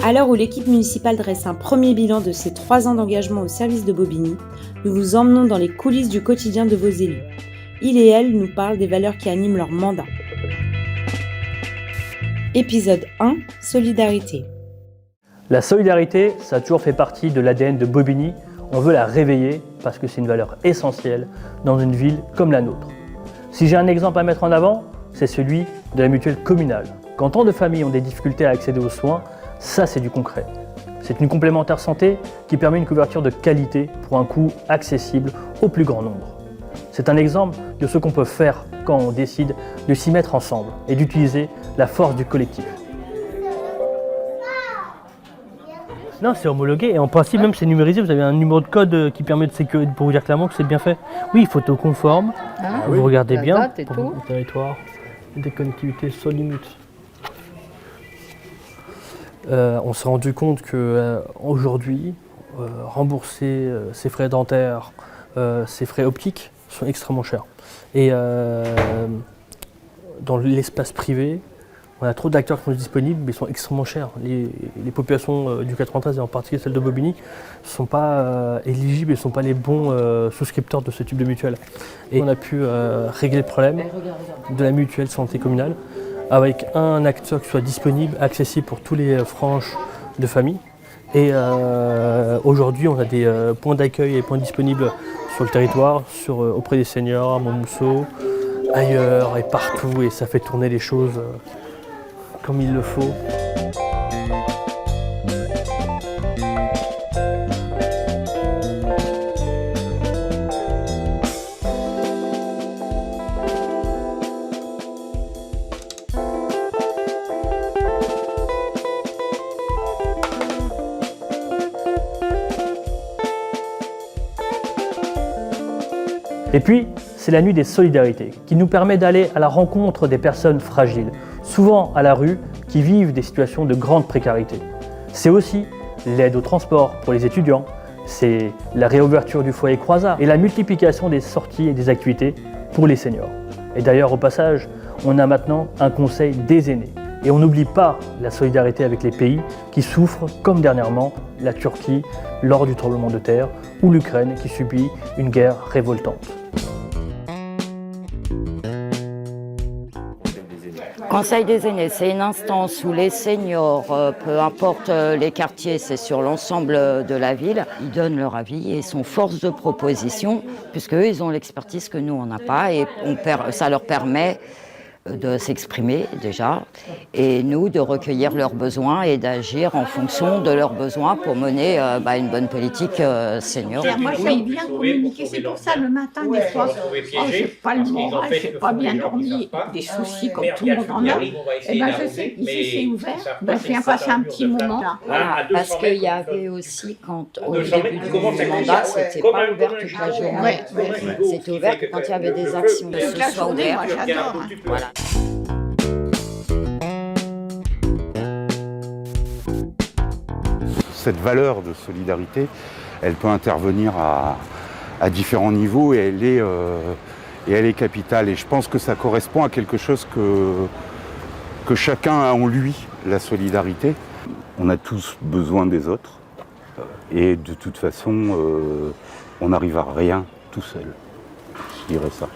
À l'heure où l'équipe municipale dresse un premier bilan de ses 3 ans d'engagement au service de Bobigny, nous vous emmenons dans les coulisses du quotidien de vos élus. Ils et elles nous parlent des valeurs qui animent leur mandat. Épisode 1, Solidarité. La solidarité, ça a toujours fait partie de l'ADN de Bobigny. On veut la réveiller parce que c'est une valeur essentielle dans une ville comme la nôtre. Si j'ai un exemple à mettre en avant, c'est celui de la mutuelle communale. Quand tant de familles ont des difficultés à accéder aux soins, ça c'est du concret. C'est une complémentaire santé qui permet une couverture de qualité pour un coût accessible au plus grand nombre. C'est un exemple de ce qu'on peut faire quand on décide de s'y mettre ensemble et d'utiliser la force du collectif. Non, c'est homologué et en principe même c'est numérisé. Vous avez un numéro de code qui permet de sécuriser pour vous dire clairement que c'est bien fait. Oui, photo conforme. Vous regardez bien. Pour le territoire, des connectivités Solimut. On s'est rendu compte qu'aujourd'hui, rembourser ses frais dentaires, ses frais optiques sont extrêmement chers. Et dans l'espace privé, on a trop d'acteurs qui sont disponibles, mais ils sont extrêmement chers. Les populations du 93, et en particulier celles de Bobigny, ne sont pas éligibles et ne sont pas les bons souscripteurs de ce type de mutuelle. Et on a pu régler le problème de la mutuelle santé communale avec un acteur qui soit disponible, accessible pour tous les franges de famille. Et aujourd'hui, on a des points d'accueil et points disponibles sur le territoire, auprès des seniors, à Montmousseau, ailleurs et partout, et ça fait tourner les choses comme il le faut. Et puis, c'est la nuit des solidarités qui nous permet d'aller à la rencontre des personnes fragiles, souvent à la rue, qui vivent des situations de grande précarité. C'est aussi l'aide au transport pour les étudiants, c'est la réouverture du foyer Croizat et la multiplication des sorties et des activités pour les seniors. Et d'ailleurs, au passage, on a maintenant un conseil des aînés. Et on n'oublie pas la solidarité avec les pays qui souffrent, comme dernièrement la Turquie lors du tremblement de terre ou l'Ukraine qui subit une guerre révoltante. Conseil des aînés, c'est une instance où les seniors, peu importe les quartiers, c'est sur l'ensemble de la ville, ils donnent leur avis et sont force de proposition, puisqu'eux, ils ont l'expertise que nous, on n'a pas, et ça leur permet de s'exprimer déjà, et nous de recueillir leurs besoins et d'agir en fonction de leurs besoins pour mener une bonne politique senior. Moi j'aime bien communiquer, c'est pour ça le matin des fois, j'ai pas le moral, j'ai pas bien dormi, des soucis comme tout le monde en a, et ben je sais qu'ici c'est ouvert, je viens passer un petit moment. Voilà, parce qu'il y avait aussi, au début du mandat, c'était pas ouvert toute la journée, c'était ouvert quand il y avait des actions, que ce soit ouvert. Voilà. Cette valeur de solidarité, elle peut intervenir à différents niveaux et elle est capitale. Et je pense que ça correspond à quelque chose que chacun a en lui, la solidarité. On a tous besoin des autres et de toute façon, on n'arrive à rien tout seul. Je dirais ça.